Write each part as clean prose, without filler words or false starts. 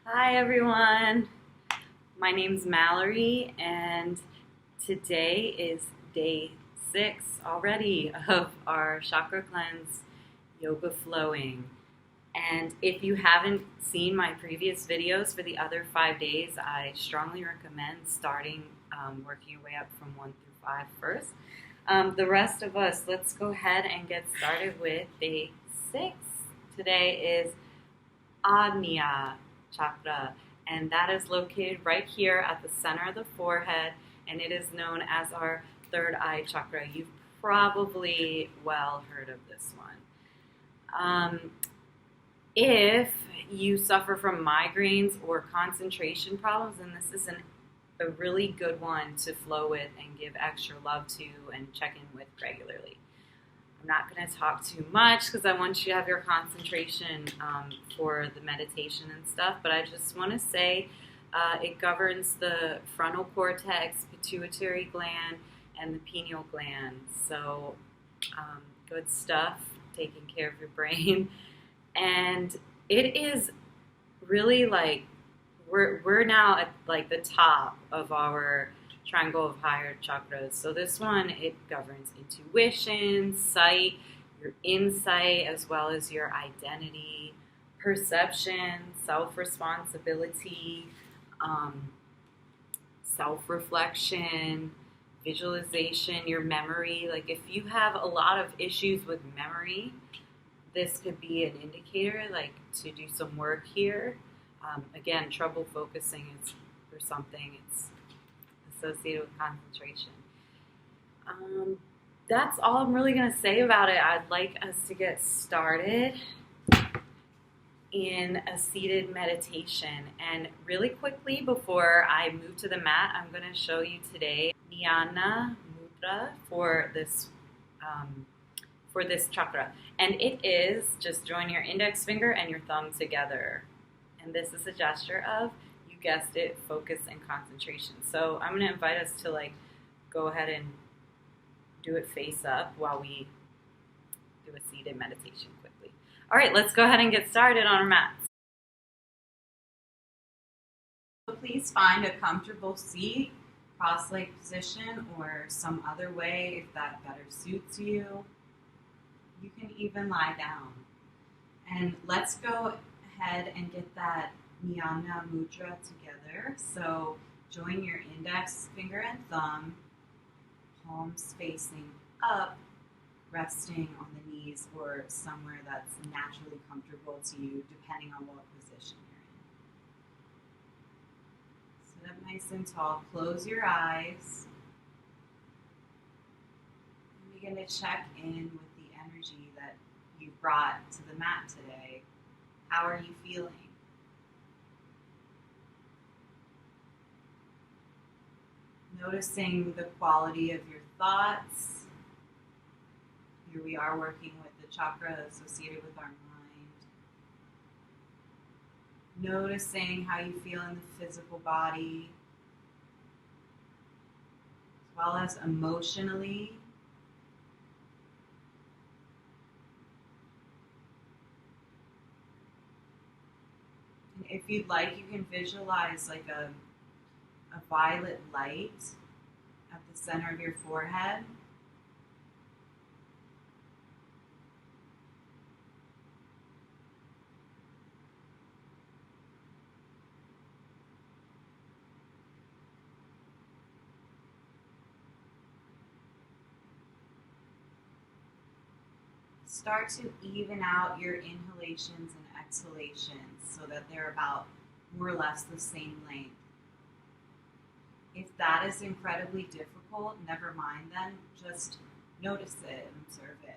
Hi everyone, my name's Mallory and today is day 6 already of our chakra cleanse yoga flowing. And if you haven't seen my previous videos for the other 5 days, I strongly recommend starting working your way up from 1 through 5 first. The rest of us, let's go ahead and get started with day 6. Today is Ajna chakra, and that is located right here at the center of the forehead, and it is known as our third eye chakra. You've probably well heard of this one. If you suffer from migraines or concentration problems, then this is a really good one to flow with and give extra love to and check in with regularly. I'm not going to talk too much because I want you to have your concentration for the meditation and stuff, but I just want to say it governs the frontal cortex, pituitary gland, and the pineal gland. So good stuff, taking care of your brain. And it is really like we're now at like the top of our triangle of higher chakras. So this one, it governs intuition, sight, your insight, as well as your identity, perception, self-responsibility, self-reflection, visualization, your memory. Like if you have a lot of issues with memory, this could be an indicator like to do some work here. Again, trouble focusing is for something. It's associated with concentration. That's all I'm really going to say about it. I'd like us to get started in a seated meditation. And really quickly, before I move to the mat, I'm going to show you today Jnana Mudra for this chakra. And it is just join your index finger and your thumb together. And this is a gesture of, you guessed it, focus and concentration. So I'm going to invite us to like go ahead and do it face up while we do a seated meditation quickly. All right, let's go ahead and get started on our mats. So please find a comfortable seat, cross-leg position, or some other way if that better suits you. You can even lie down. And let's go ahead and get that Jnana Mudra together. So join your index finger and thumb, palms facing up, resting on the knees or somewhere that's naturally comfortable to you, depending on what position you're in. Sit up nice and tall. Close your eyes. And begin to check in with the energy that you brought to the mat today. How are you feeling? Noticing the quality of your thoughts. Here we are working with the chakra associated with our mind. Noticing how you feel in the physical body, as well as emotionally. And if you'd like, you can visualize like a violet light at the center of your forehead. Start to even out your inhalations and exhalations so that they're about more or less the same length. If that is incredibly difficult, never mind then, just notice it and observe it.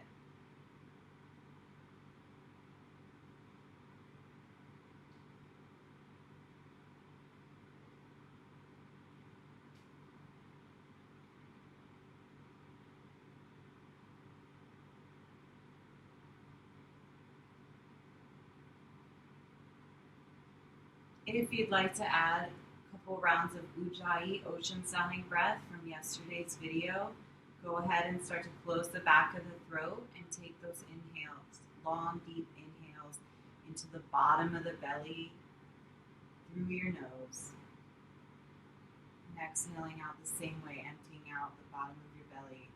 If you'd like to add a couple rounds of Ujjayi, ocean sounding breath from yesterday's video, go ahead and start to close the back of the throat and take those inhales, long, deep inhales into the bottom of the belly, through your nose. And exhaling out the same way, emptying out the bottom of your belly.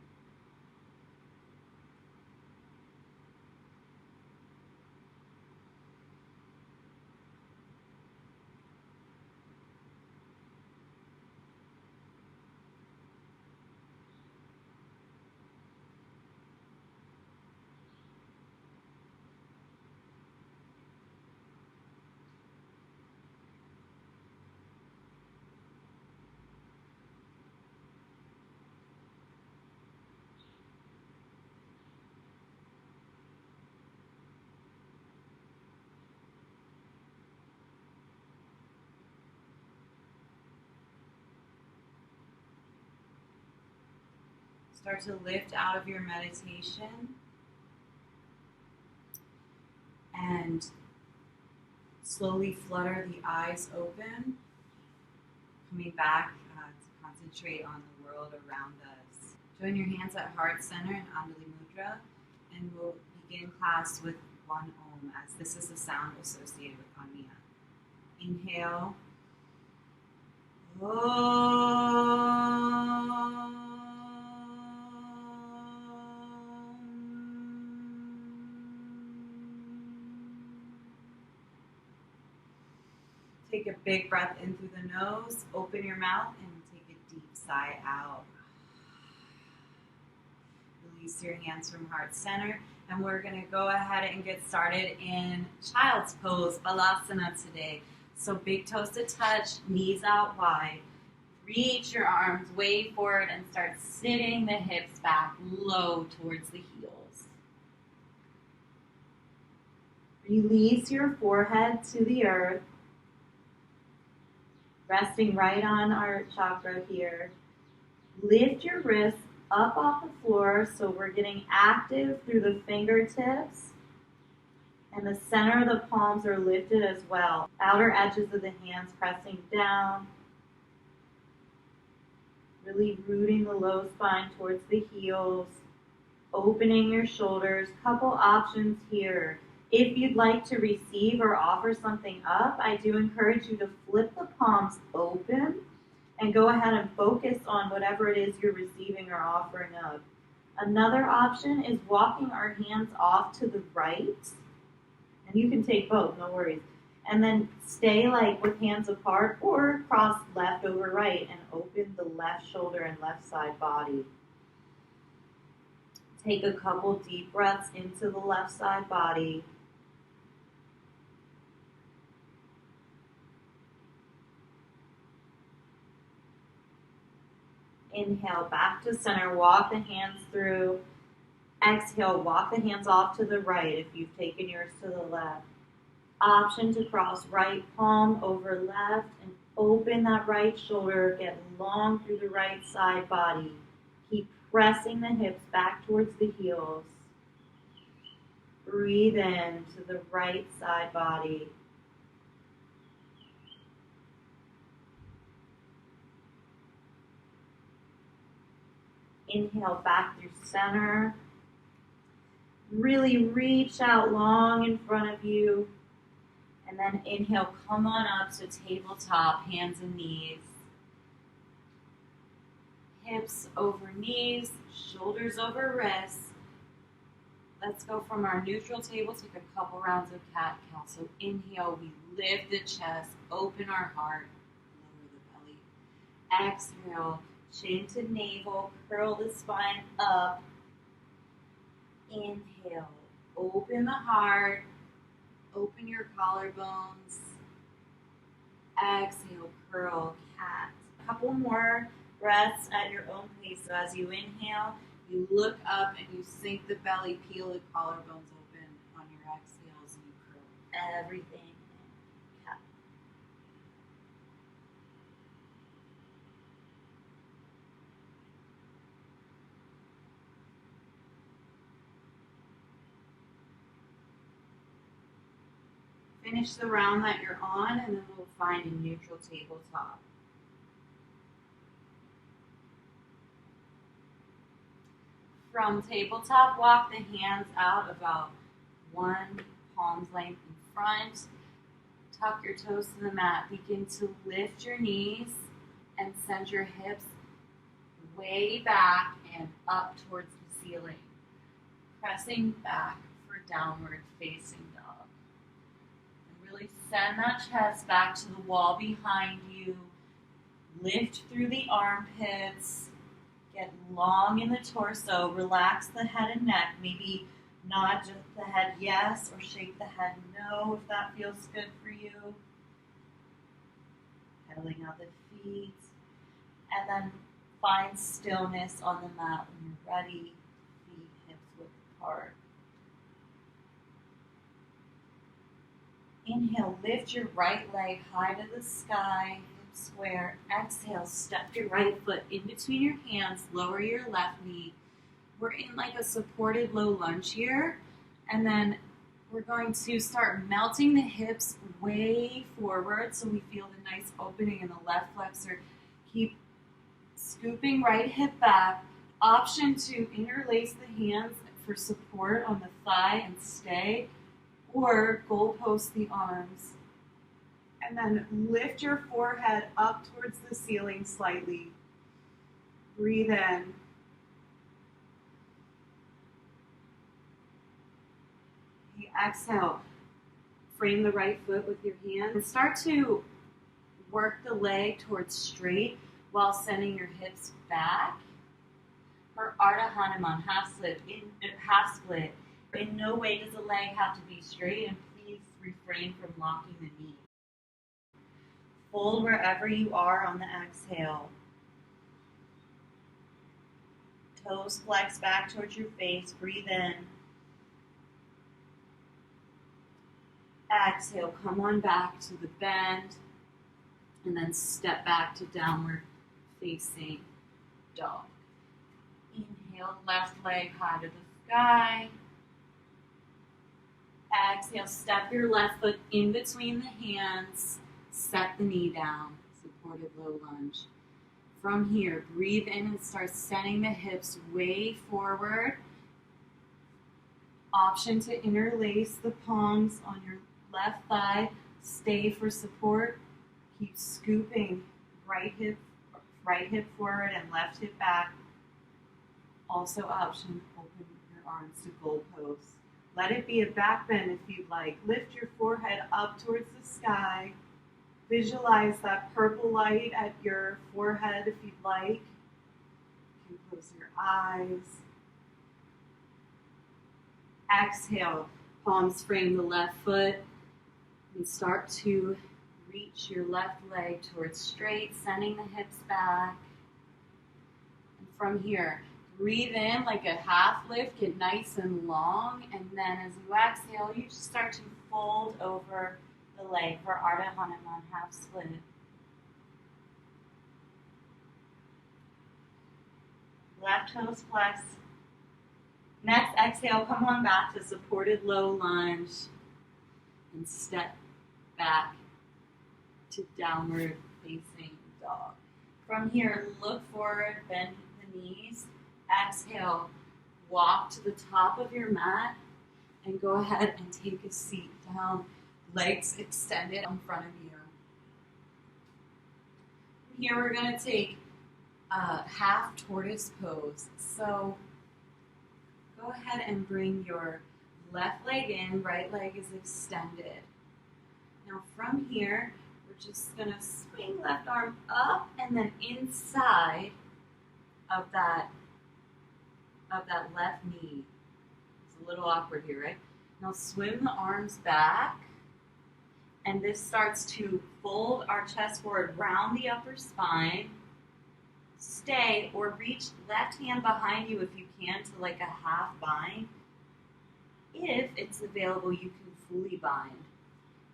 Start to lift out of your meditation and slowly flutter the eyes open, coming back to concentrate on the world around us. Join your hands at heart center in Andali Mudra, and we'll begin class with one Om, as this is the sound associated with Ajna. Inhale. Om. Take a big breath in through the nose, open your mouth, and take a deep sigh out. Release your hands from heart center, and we're going to go ahead and get started in child's pose, Balasana today. So big toes to touch, knees out wide. Reach your arms way forward and start sitting the hips back low towards the heels. Release your forehead to the earth. Resting right on our chakra here. Lift your wrists up off the floor so we're getting active through the fingertips. And the center of the palms are lifted as well. Outer edges of the hands pressing down. Really rooting the low spine towards the heels. Opening your shoulders. Couple options here. If you'd like to receive or offer something up, I do encourage you to flip the palms open and go ahead and focus on whatever it is you're receiving or offering up. Another option is walking our hands off to the right, and you can take both, no worries. And then stay like with hands apart or cross left over right and open the left shoulder and left side body. Take a couple deep breaths into the left side body. Inhale, back to center, walk the hands through. Exhale, walk the hands off to the right if you've taken yours to the left. Option to cross right palm over left and open that right shoulder, get long through the right side body. Keep pressing the hips back towards the heels. Breathe in to the right side body. Inhale back through center. Really reach out long in front of you. And then inhale, come on up to tabletop, hands and knees. Hips over knees, shoulders over wrists. Let's go from our neutral table, take a couple rounds of cat-cow. So inhale, we lift the chest, open our heart, lower the belly. Exhale, chin to navel, curl the spine up. Inhale, open the heart, open your collarbones. Exhale, curl, cat. A couple more breaths at your own pace. So as you inhale, you look up and you sink the belly, peel the collarbones open on your exhales, and you curl everything in. Cat. Finish the round that you're on, and then we'll find a neutral tabletop. From tabletop, walk the hands out about one palm's length in front. Tuck your toes to the mat. Begin to lift your knees and send your hips way back and up towards the ceiling. Pressing back for downward facing dog. And really send that chest back to the wall behind you. Lift through the armpits. Get long in the torso. Relax the head and neck. Maybe nod just the head yes or shake the head no if that feels good for you. Pedaling out the feet. And then find stillness on the mat when you're ready. Feet, hips width apart. Inhale, lift your right leg high to the sky, hips square. Exhale, step your right foot in between your hands, lower your left knee. We're in like a supported low lunge here. And then we're going to start melting the hips way forward so we feel the nice opening in the left flexor. Keep scooping right hip back. Option to interlace the hands for support on the thigh and stay, or goalpost the arms. And then lift your forehead up towards the ceiling slightly. Breathe in. Exhale. Frame the right foot with your hand and start to work the leg towards straight while sending your hips back. For Ardha Hanuman, half split. In no way does the leg have to be straight, and please refrain from locking the knee. Fold wherever you are on the exhale. Toes flex back towards your face. Breathe in. Exhale, come on back to the bend, and then step back to downward facing dog. Inhale, left leg high to the sky. Exhale, step your left foot in between the hands, set the knee down, supported low lunge. From here, breathe in and start sending the hips way forward. Option to interlace the palms on your left thigh, stay for support. Keep scooping right hip forward and left hip back. Also option, open your arms to goalposts. Let it be a back bend if you'd like. Lift your forehead up towards the sky. Visualize that purple light at your forehead if you'd like. You can close your eyes. Exhale, palms frame the left foot. And start to reach your left leg towards straight, sending the hips back. And from here, breathe in like a half lift, get nice and long, and then as you exhale, you just start to fold over the leg for Ardha Hanuman, half split. Left toes flex. Next, exhale, come on back to supported low lunge and step back to downward facing dog. From here, look forward, bend the knees. Exhale, walk to the top of your mat and go ahead and take a seat down, legs extended in front of you. Here we're going to take a half tortoise pose. So go ahead and bring your left leg in, right leg is extended. Now from here, we're just going to swing left arm up and then inside of that left knee. It's a little awkward here, right? Now swim the arms back, and this starts to fold our chest forward, round the upper spine. Stay or reach left hand behind you if you can to like a half bind. If it's available, you can fully bind.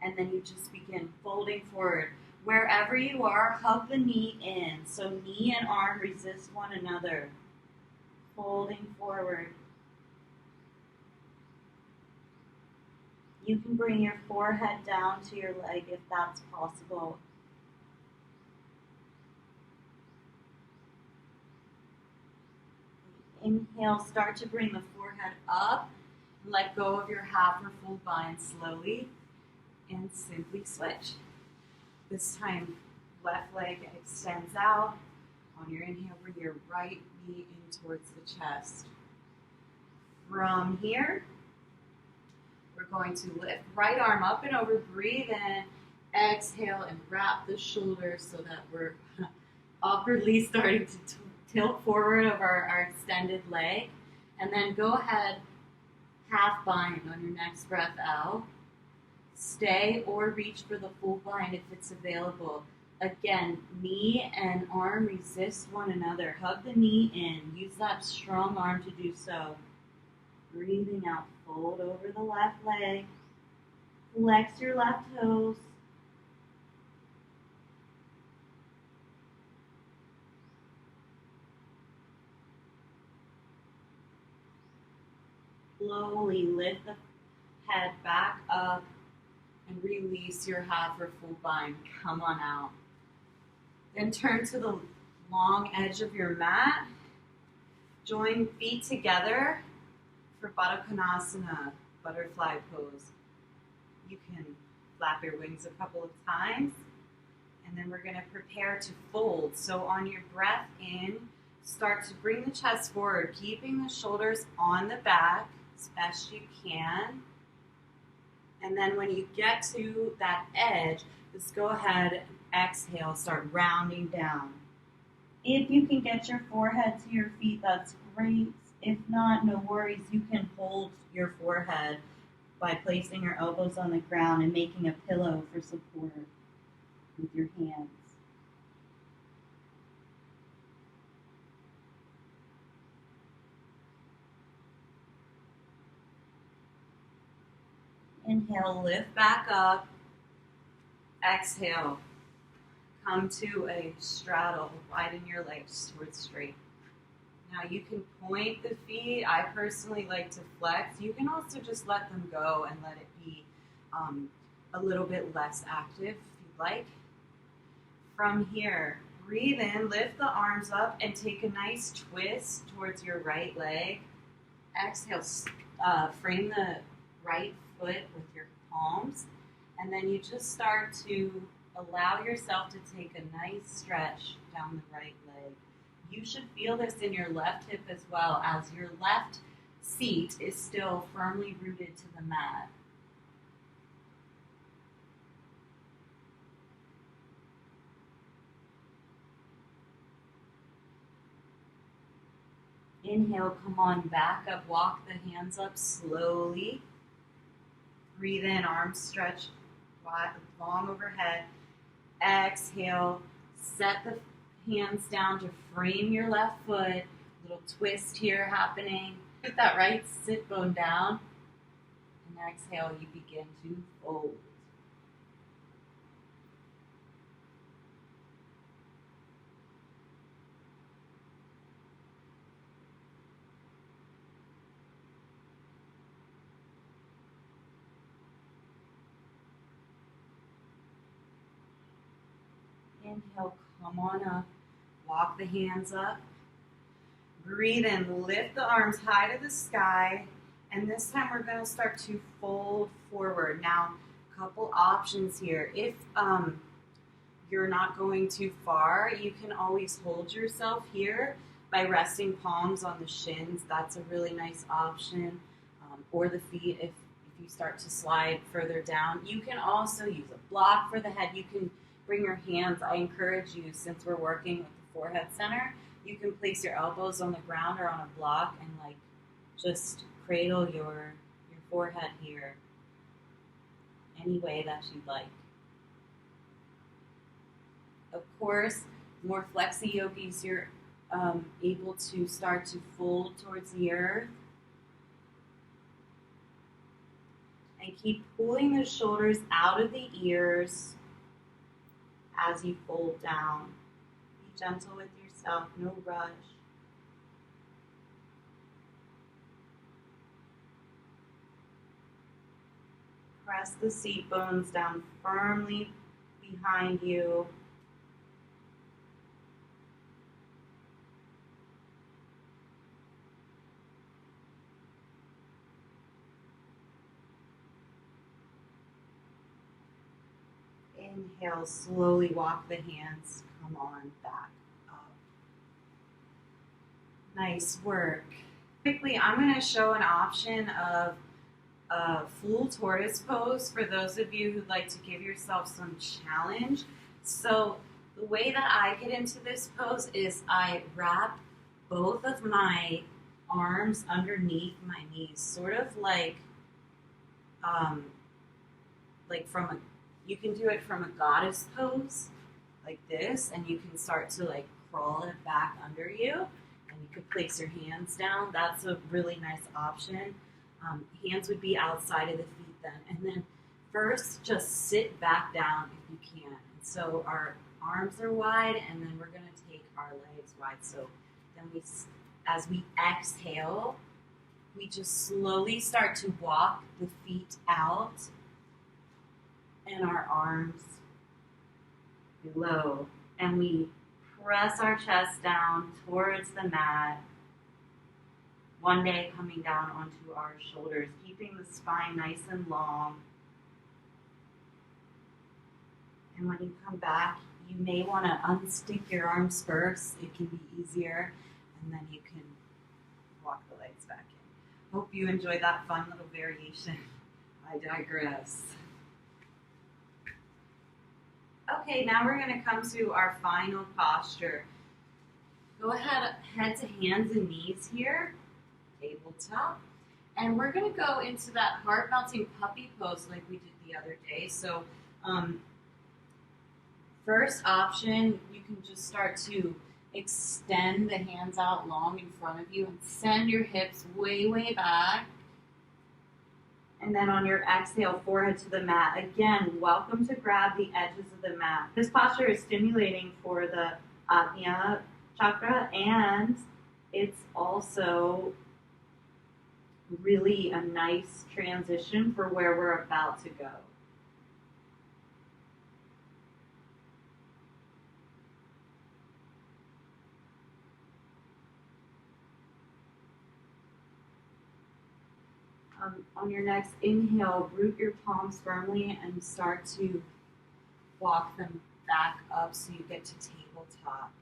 And then you just begin folding forward. Wherever you are, hug the knee in. So knee and arm resist one another. Folding forward. You can bring your forehead down to your leg if that's possible. Inhale, start to bring the forehead up. Let go of your half or full bind slowly. and simply switch. This time, left leg extends out. On your inhale, bring your right knee in towards the chest. From here, we're going to lift right arm up and over, breathe in, exhale, and wrap the shoulders so that we're awkwardly starting to tilt forward of our extended leg. And then go ahead, half bind on your next breath out. Stay or reach for the full bind if it's available. Again, knee and arm resist one another. Hug the knee in. Use that strong arm to do so. Breathing out, fold over the left leg. Flex your left toes. Slowly lift the head back up and release your half or full bind. Come on out. Then turn to the long edge of your mat. Join feet together for Baddha Konasana, butterfly pose. You can flap your wings a couple of times. And then we're going to prepare to fold. So on your breath in, start to bring the chest forward, keeping the shoulders on the back as best you can. And then when you get to that edge, just go ahead, exhale, start rounding down. If you can get your forehead to your feet, that's great. If not, no worries. You can hold your forehead by placing your elbows on the ground and making a pillow for support with your hands. Inhale, lift back up. Exhale, come to a straddle. Widen your legs towards straight. Now you can point the feet. I personally like to flex. You can also just let them go and let it be a little bit less active if you'd like. From here, breathe in, lift the arms up, and take a nice twist towards your right leg. Exhale, frame the right foot with your palms, and then you just start to allow yourself to take a nice stretch down the right leg. You should feel this in your left hip as well, as your left seat is still firmly rooted to the mat. Inhale, come on back up, walk the hands up slowly. Breathe in, arms stretch wide, long overhead. Exhale, set the hands down to frame your left foot. Little twist here happening. Put that right sit bone down. And exhale, you begin to fold. Inhale, come on up. Walk the hands up. Breathe in, lift the arms high to the sky. And this time we're going to start to fold forward. Now, a couple options here. If you're not going too far, you can always hold yourself here by resting palms on the shins. That's a really nice option. Or the feet if you start to slide further down. You can also use a block for the head. You can bring your hands. I encourage you, since we're working with the forehead center, you can place your elbows on the ground or on a block and just cradle your forehead here any way that you'd like. Of course, more flexi yogis, you're able to start to fold towards the earth. And keep pulling the shoulders out of the ears as you fold down. Be gentle with yourself, no rush. Press the seat bones down firmly behind you. inhale, slowly walk the hands, come on back up. Nice work. Quickly, I'm going to show an option of a full tortoise pose for those of you who'd like to give yourself some challenge. So the way that I get into this pose is I wrap both of my arms underneath my knees, sort of like from a, you can do it from a goddess pose, like this, and you can start to like crawl it back under you, and you could place your hands down. That's a really nice option. Hands would be outside of the feet then, and then first just sit back down if you can. And so our arms are wide, and then we're going to take our legs wide. So then as we exhale, we just slowly start to walk the feet out and our arms below. And we press our chest down towards the mat. One day coming down onto our shoulders, keeping the spine nice and long. And when you come back, you may want to unstick your arms first. It can be easier. And then you can walk the legs back in. Hope you enjoyed that fun little variation. I digress. Okay, now we're going to come to our final posture. Go ahead, head to hands and knees here, tabletop. And we're going to go into that heart-melting puppy pose like we did the other day. So first option, you can just start to extend the hands out long in front of you and send your hips way, way back. And then on your exhale, forehead to the mat. Again, welcome to grab the edges of the mat. This posture is stimulating for the Ajna chakra, and it's also really a nice transition for where we're about to go. On your next inhale, root your palms firmly and start to walk them back up so you get to tabletop.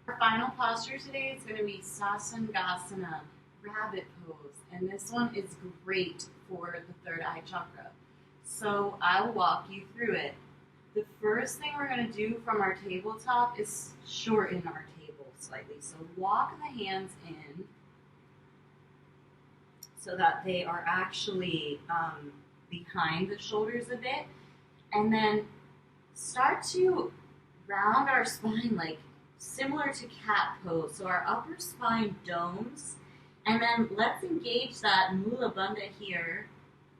Our final posture today is going to be Sasangasana, rabbit pose, and this one is great for the third eye chakra. So I'll walk you through it. The first thing we're going to do from our tabletop is shorten our table slightly. So walk the hands in so that they are actually behind the shoulders a bit. And then start to round our spine like similar to cat pose. So our upper spine domes. And then let's engage that Mula Bandha here,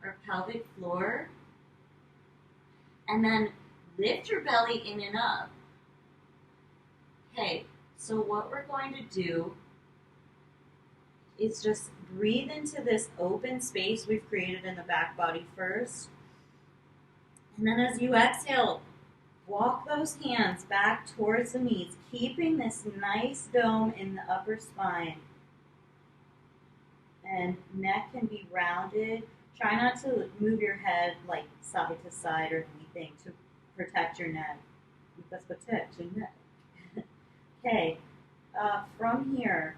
our pelvic floor. And then lift your belly in and up. Okay, so what we're going to do is just breathe into this open space we've created in the back body first. And then as you exhale, walk those hands back towards the knees, keeping this nice dome in the upper spine. And neck can be rounded. Try not to move your head like side to side or anything to protect your neck. That's protect your neck. Okay, from here,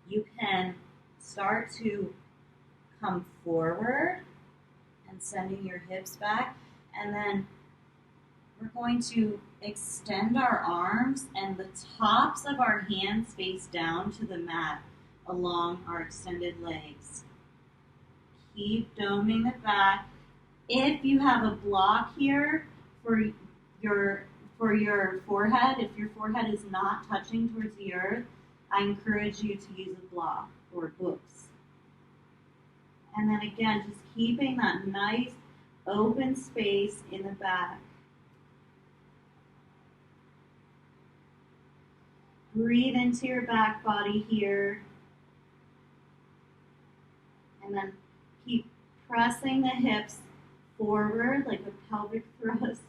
you can start to come forward and sending your hips back. And then we're going to extend our arms and the tops of our hands face down to the mat along our extended legs. Keep doming the back. If you have a block here for your forehead, if your forehead is not touching towards the earth, I encourage you to use a block or books. And then again, just keeping that nice open space in the back. Breathe into your back body here. And then keep pressing the hips forward like a pelvic thrust.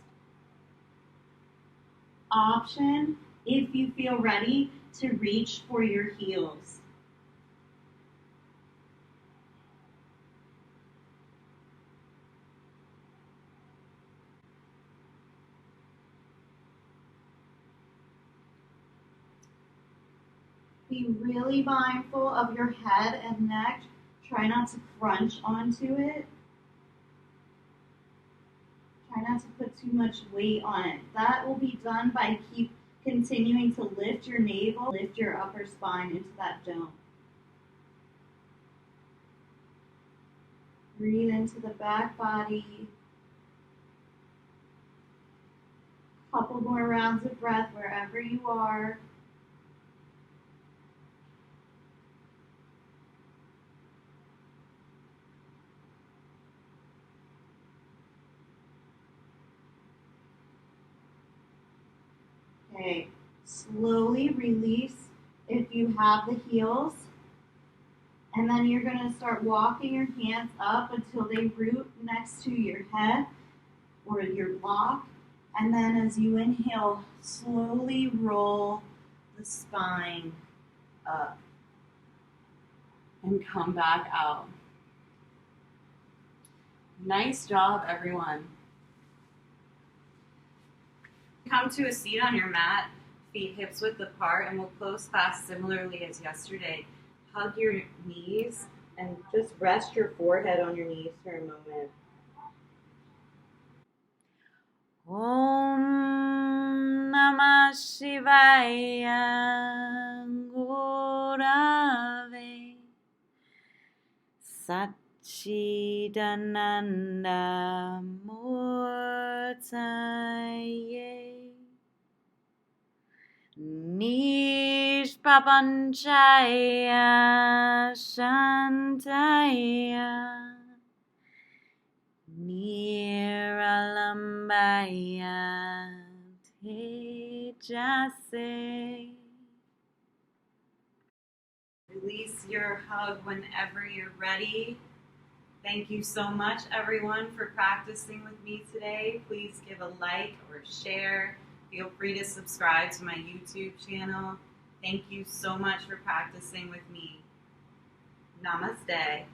Option, if you feel ready, to reach for your heels. Be really mindful of your head and neck. Try not to crunch onto it. Try not to put too much weight on it. That will be done by continuing to lift your navel, lift your upper spine into that dome. Breathe into the back body. Couple more rounds of breath wherever you are. Okay, slowly release if you have the heels. And then you're going to start walking your hands up until they root next to your head or your block. And then as you inhale, slowly roll the spine up. And come back out. Nice job, everyone. Come to a seat on your mat, feet hips width apart, and we'll close class similarly as yesterday. Hug your knees and just rest your forehead on your knees for a moment. Om Namah Shivaya Gurave Satchidananda Murtaye Nishpapanchaya Shantaya Niralambaya Tejase. Release your hug whenever you're ready. Thank you so much, everyone, for practicing with me today. Please give a like or share. Feel free to subscribe to my YouTube channel. Thank you so much for practicing with me. Namaste.